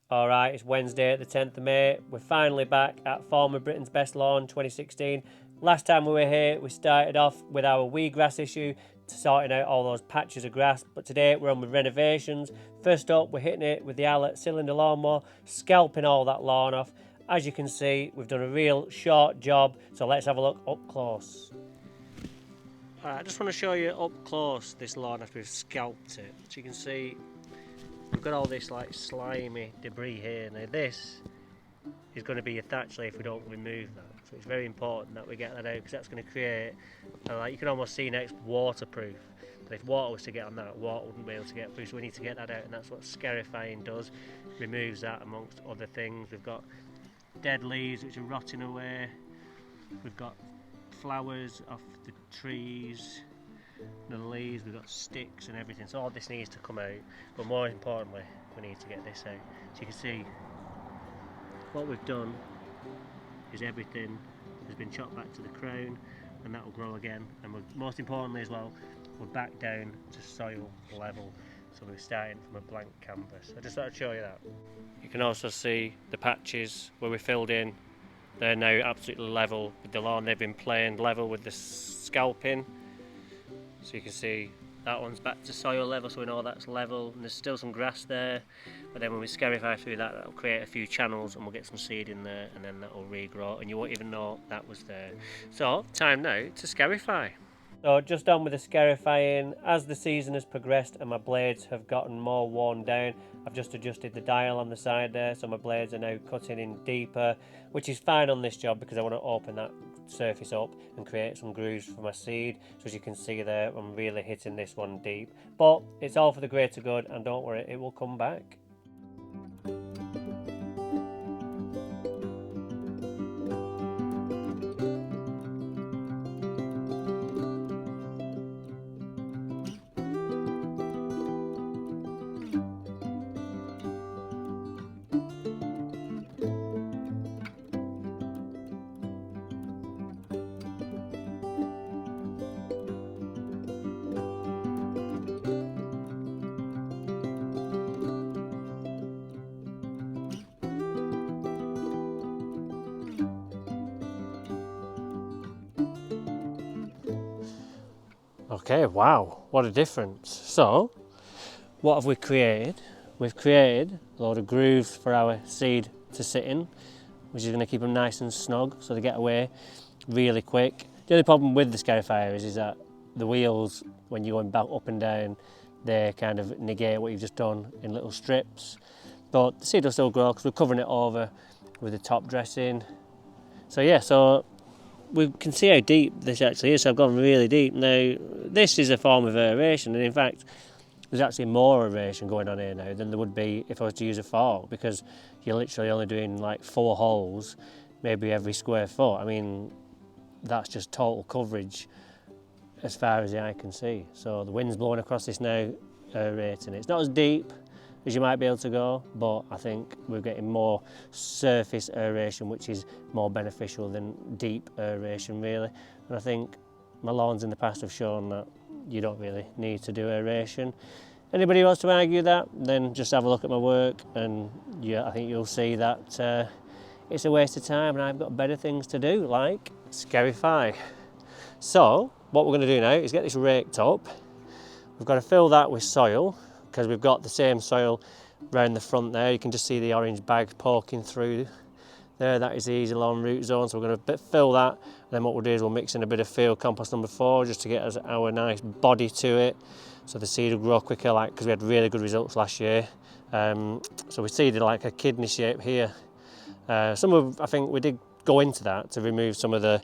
Alright, it's Wednesday the 10th of May. We're finally back at former Britain's Best Lawn 2016. Last time we were here, we started off with our wheatgrass issue, sorting out all those patches of grass, but today we're on with renovations. First up, we're hitting it with the Alert cylinder lawnmower, scalping all that lawn off. As you can see, we've done a real short job, so let's have a look up close. I just want to show you up close this lawn after we've scalped it. So you can see we've got all this like slimy debris here. Now this is going to be a thatch layer if we don't remove that. So it's very important that we get that out, because that's going to create, like you can almost see next, waterproof. But if water was to get on that, water wouldn't be able to get through, so we need to get that out, and that's what scarifying does. Removes that amongst other things. We've got dead leaves which are rotting away. We've got flowers off the trees, the leaves, we've got sticks and everything, so all this needs to come out, but more importantly we need to get this out. So you can see what we've done is everything has been chopped back to the crown, and that will grow again, and most importantly as well, we're back down to soil level, so we're starting from a blank canvas. I just thought I'd show you that. You can also see the patches where we filled in, they're now absolutely level with the lawn. They've been planed level with the scalping. So you can see that one's back to soil level, so we know that's level, and there's still some grass there, but then when we scarify through that, that'll create a few channels and we'll get some seed in there, and then that'll regrow and you won't even know that was there. So time now to scarify. So just on with the scarifying. As the season has progressed and my blades have gotten more worn down, I've just adjusted the dial on the side there, so my blades are now cutting in deeper, which is fine on this job because I want to open that surface up and create some grooves for my seed. So as you can see there, I'm really hitting this one deep, but it's all for the greater good, and don't worry, it will come back. Okay, wow, what a difference. So, what have we created? We've created a load of grooves for our seed to sit in, which is going to keep them nice and snug so they get away really quick. The only problem with the scarifier is that the wheels, when you're going back up and down, they kind of negate what you've just done in little strips. But the seed will still grow because we're covering it over with the top dressing. So yeah, so we can see how deep this actually is, so I've gone really deep. Now, this is a form of aeration, and in fact, there's actually more aeration going on here now than there would be if I was to use a fork, because you're literally only doing like 4 holes, maybe every square foot. I mean, that's just total coverage as far as the eye can see. So the wind's blowing across this now, aerating it. It's not as deep as you might be able to go, but I think we're getting more surface aeration, which is more beneficial than deep aeration really. And I think my lawns in the past have shown that you don't really need to do aeration. Anybody who wants to argue that, then just have a look at my work, and yeah, I think you'll see that it's a waste of time and I've got better things to do, like scarify. So what we're going to do now is get this raked up. We've got to fill that with soil, because we've got the same soil around the front there. You can just see the orange bag poking through there. That is the easy lawn root zone, so we're going to fill that, and then what we'll do is we'll mix in a bit of field compost number 4 just to get us our nice body to it, so the seed will grow quicker, like, because we had really good results last year. So we seeded like a kidney shape here. I think we did go into that to remove some of the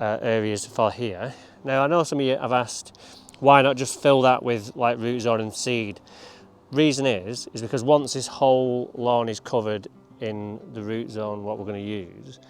areas for here. Now I know some of you have asked, why not just fill that with like root zone and seed? Reason is because once this whole lawn is covered in the root zone, what we're going to use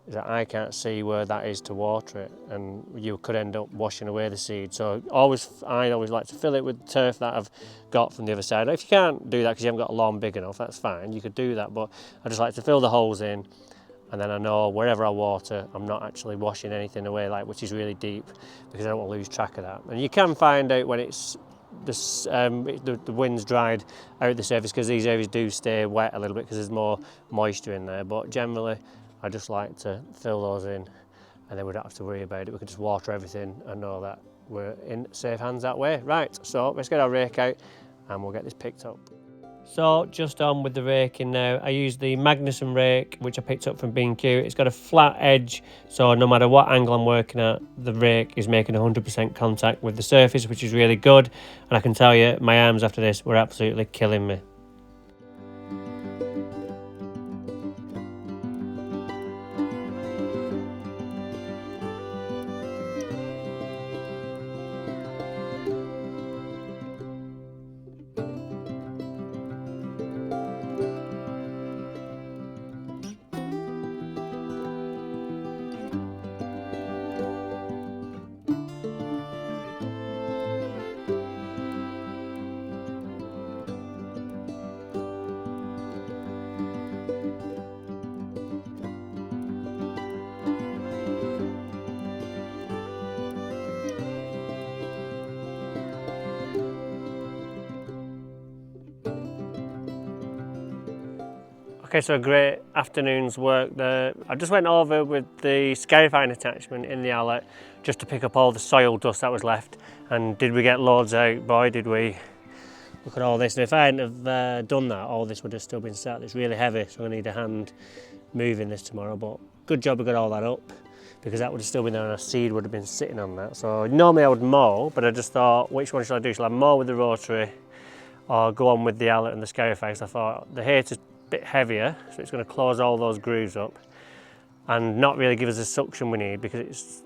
is that I can't see where that is to water it, and you could end up washing away the seed. So I always like to fill it with turf that I've got from the other side. Now, if you can't do that because you haven't got a lawn big enough, that's fine, you could do that, but I just like to fill the holes in, and then I know wherever I water, I'm not actually washing anything away, like, which is really deep, because I don't want to lose track of that. And you can find out when it's the wind's dried out the surface, because these areas do stay wet a little bit because there's more moisture in there. But generally, I just like to fill those in, and then we don't have to worry about it. We can just water everything and know that we're in safe hands that way. Right, so let's get our rake out and we'll get this picked up. So just on with the raking now. I use the Magnuson rake, which I picked up from B&Q. It's got a flat edge, so no matter what angle I'm working at, the rake is making 100% contact with the surface, which is really good. And I can tell you, my arms after this were absolutely killing me. Okay, so a great afternoon's work there. I just went over with the scarifying attachment in the outlet just to pick up all the soil dust that was left. And did we get loads out? Boy, did we. Look at all this. And if I hadn't have done that, all this would have still been sat. It's really heavy, so I need a hand moving this tomorrow. But good job we got all that up, because that would have still been there and our seed would have been sitting on that. So normally I would mow, but I just thought, which one should I do? Shall I mow with the Rotary or go on with the outlet and the scarify? So I thought the hay is bit heavier, so it's going to close all those grooves up and not really give us the suction we need, because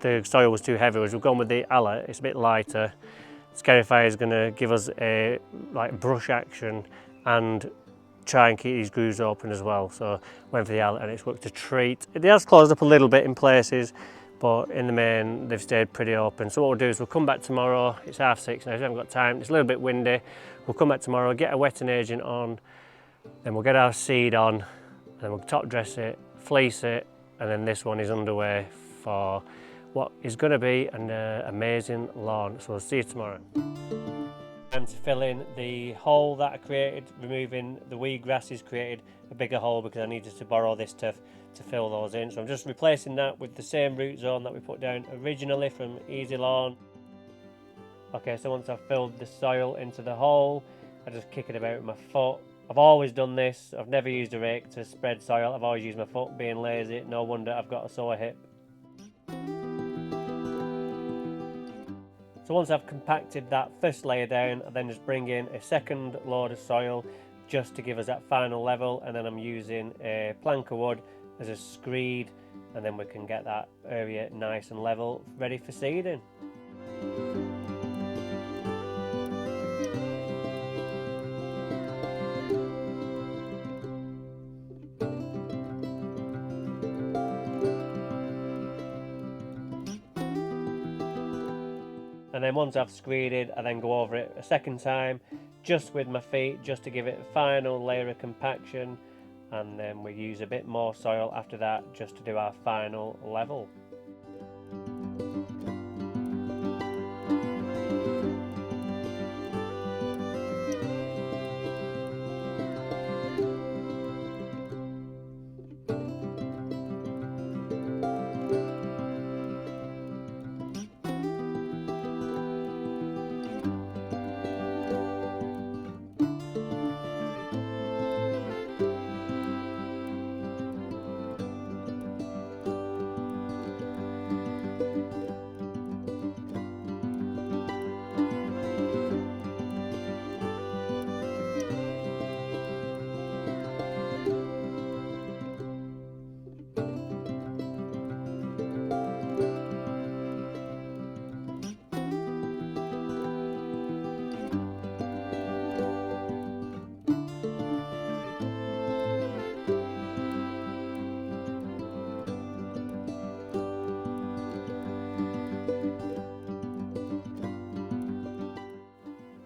the soil was too heavy. As we've gone with the outlet, it's a bit lighter. Scarify is going to give us a brush action and try and keep these grooves open as well. So went for the outlet and it's worked a treat. It has closed up a little bit in places, but in the main they've stayed pretty open. So what we'll do is we'll come back tomorrow. It's 6:30 now, so we haven't got time. It's a little bit windy. We'll come back tomorrow, get a wetting agent on, then we'll get our seed on, and then we'll top dress it, fleece it, and then this one is underway for what is going to be an amazing lawn. So we'll see you tomorrow. And to fill in the hole that I created, removing the weed grasses, created a bigger hole because I needed to borrow this to fill those in. So I'm just replacing that with the same root zone that we put down originally from Easy Lawn. Okay, so once I've filled the soil into the hole, I just kick it about with my foot. I've always done this. I've never used a rake to spread soil. I've always used my foot, being lazy. No wonder I've got a sore hip. So once I've compacted that first layer down, I then just bring in a second load of soil just to give us that final level, and then I'm using a plank of wood as a screed, and then we can get that area nice and level, ready for seeding. And then once I've screeded, I then go over it a second time, just with my feet, just to give it a final layer of compaction. And then we use a bit more soil after that, just to do our final level.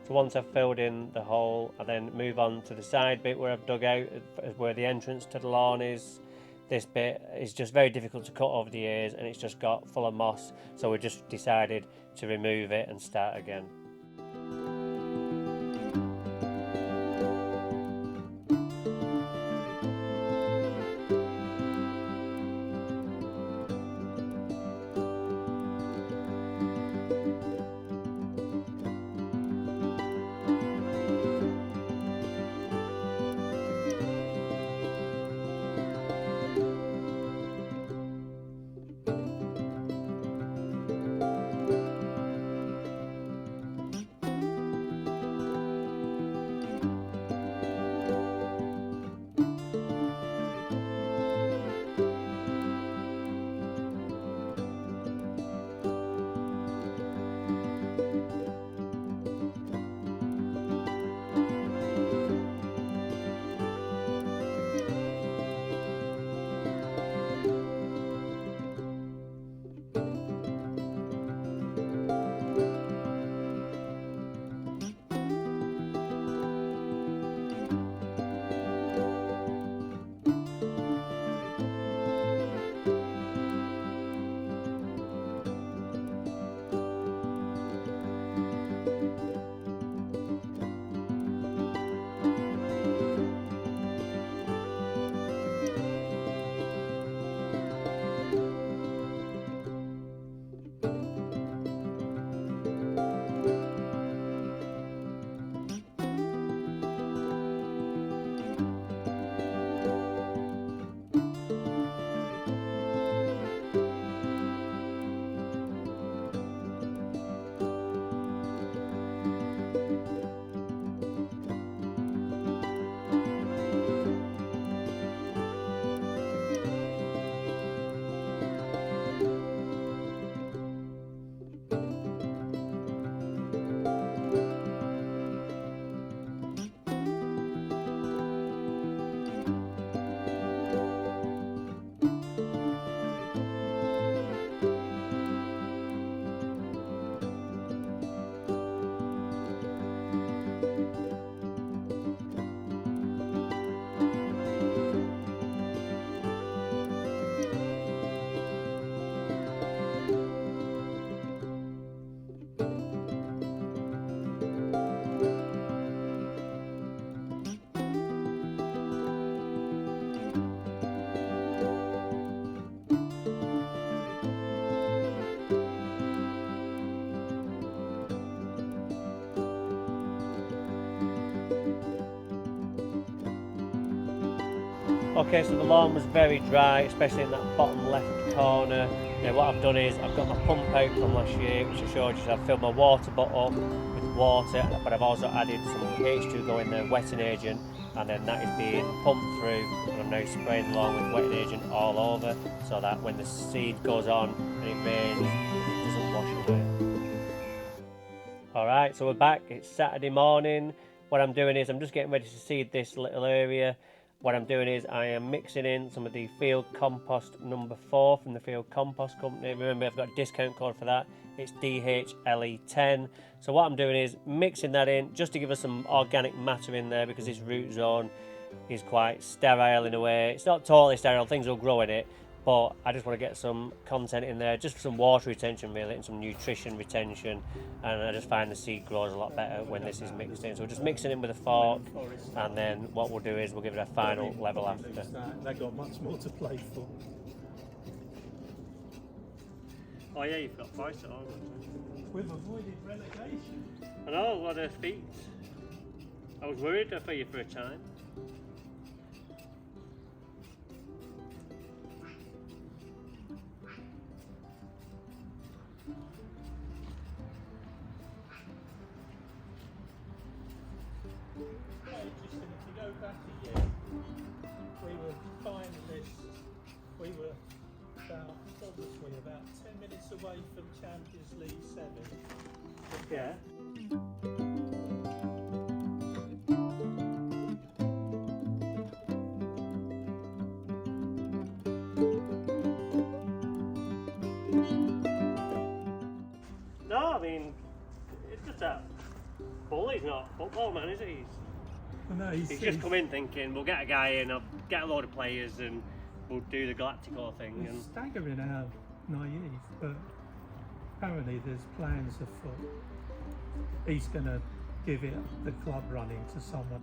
So once I've filled in the hole, I then move on to the side bit where I've dug out, where the entrance to the lawn is. This bit is just very difficult to cut over the years, and it's just got full of moss, so we just decided to remove it and start again. Okay, so the lawn was very dry, especially in that bottom left corner. Now what I've done is I've got my pump out from last year, which I showed you. So I've filled my water bottle with water, but I've also added some H2O in there, wetting agent, and then that is being pumped through, and I'm now spraying the lawn with wetting agent all over, so that when the seed goes on and it rains, it doesn't wash away. Alright, so we're back. It's Saturday morning. What I'm doing is I'm just getting ready to seed this little area. What I'm doing is I am mixing in some of the field compost number 4 from the Field Compost Company. Remember, I've got a discount code for that. It's DHLE10. So what I'm doing is mixing that in just to give us some organic matter in there, because this root zone is quite sterile in a way. It's not totally sterile, things will grow in it, but I just want to get some content in there, just for some water retention really, and some nutrition retention, and I just find the seed grows a lot better when this is mixed in. So we're just mixing it with a fork, and then what we'll do is we'll give it a final level after. They got much more to play for. Oh yeah, you've got price at all. We've avoided relegation. I know, a lot of feet. I was worried for you for a time. Just if you go back a year, we were buying this, we were about 10 minutes away from Champions League 7. Yeah. No, I mean, it's just that Bully's not a football man, is he? No, he's just come in thinking, we'll get a guy in, I'll get a load of players and we'll do the Galactico thing. It's staggering how naive, but apparently there's plans afoot. He's going to give it the club running to someone.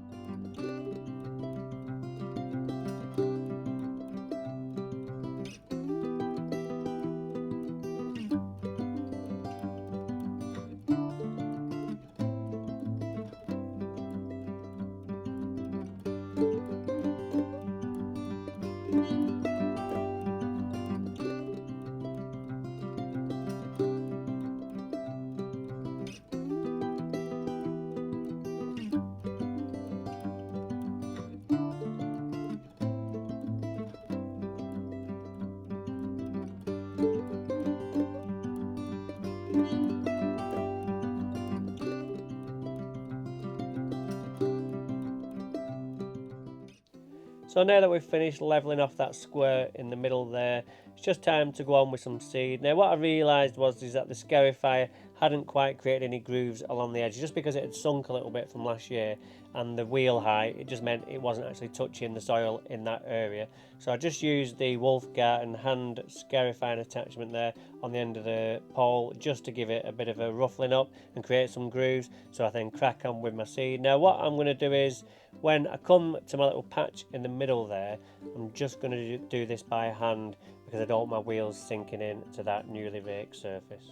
So now that we've finished levelling off that square in the middle there, it's just time to go on with some seed. Now what I realised is that the scarifier hadn't quite created any grooves along the edge, just because it had sunk a little bit from last year, and the wheel height, it just meant it wasn't actually touching the soil in that area. So I just used the Wolfgarten hand scarifying attachment there on the end of the pole, just to give it a bit of a ruffling up and create some grooves, so I then crack on with my seed. Now what I'm going to do is, when I come to my little patch in the middle there, I'm just going to do this by hand, because I don't want my wheels sinking in to that newly raked surface.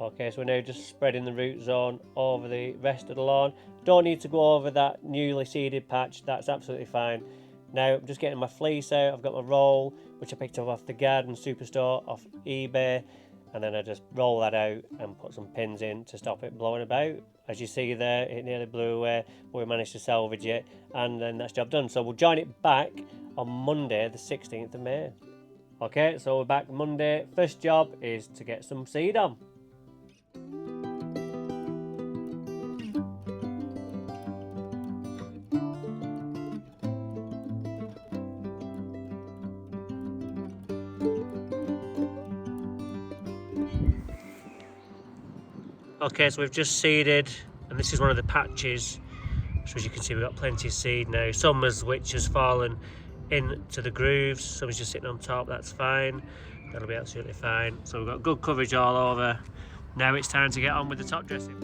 Okay, so we're now just spreading the root zone over the rest of the lawn. Don't need to go over that newly seeded patch, that's absolutely fine. Now I'm just getting my fleece out. I've got my roll, which I picked up off the Garden Superstore off eBay, and then I just roll that out and put some pins in to stop it blowing about. As you see there, it nearly blew away, but we managed to salvage it, and then that's job done. So we'll join it back on Monday the 16th of May. Okay, so we're back Monday. First job is to get some seed on. Okay, so we've just seeded, and this is one of the patches. So as you can see, we've got plenty of seed now. Some which has fallen into the grooves, some is just sitting on top, that's fine. That'll be absolutely fine. So we've got good coverage all over. Now it's time to get on with the top dressing.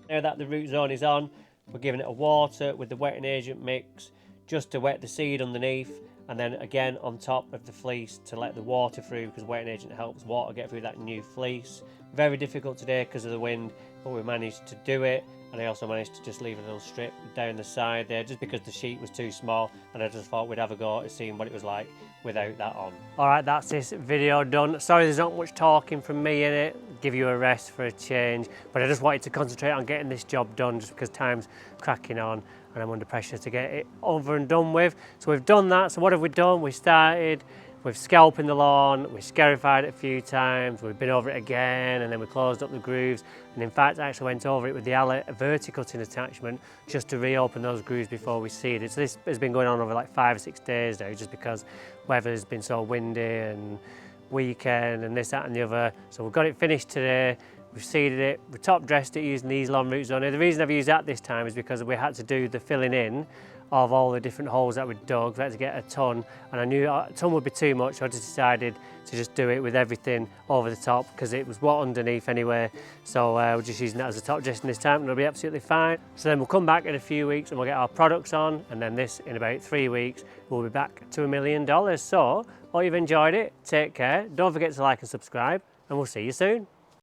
Now that the root zone is on, we're giving it a water with the wetting agent mix just to wet the seed underneath, and then again on top of the fleece to let the water through, because wetting agent helps water get through that new fleece. Very difficult today because of the wind, but we managed to do it. And I also managed to just leave a little strip down the side there just because the sheet was too small, and I just thought we'd have a go at seeing what it was like without that on. Alright, that's this video done. Sorry there's not much talking from me in it, give you a rest for a change, but I just wanted to concentrate on getting this job done just because time's cracking on and I'm under pressure to get it over and done with. So we've done that. So what have we done? We started with scalping the lawn, we scarified it a few times, we've been over it again, and then we closed up the grooves. And in fact, I actually went over it with the verticutting attachment just to reopen those grooves before we seeded. So this has been going on over like 5 or 6 days now, just because weather's been so windy and weekend and this, that and the other. So we've got it finished today. We've seeded it, we top dressed it using these long root zone. Now, the reason I've used that this time is because we had to do the filling in of all the different holes that we dug. We had to get a ton, and I knew a ton would be too much, so I just decided to just do it with everything over the top because it was what underneath anyway. So we're just using that as a top dressing this time, and it'll be absolutely fine. So then we'll come back in a few weeks and we'll get our products on, and then this in about 3 weeks, we'll be back to $1 million. So, hope you've enjoyed it, take care, don't forget to like and subscribe, and we'll see you soon.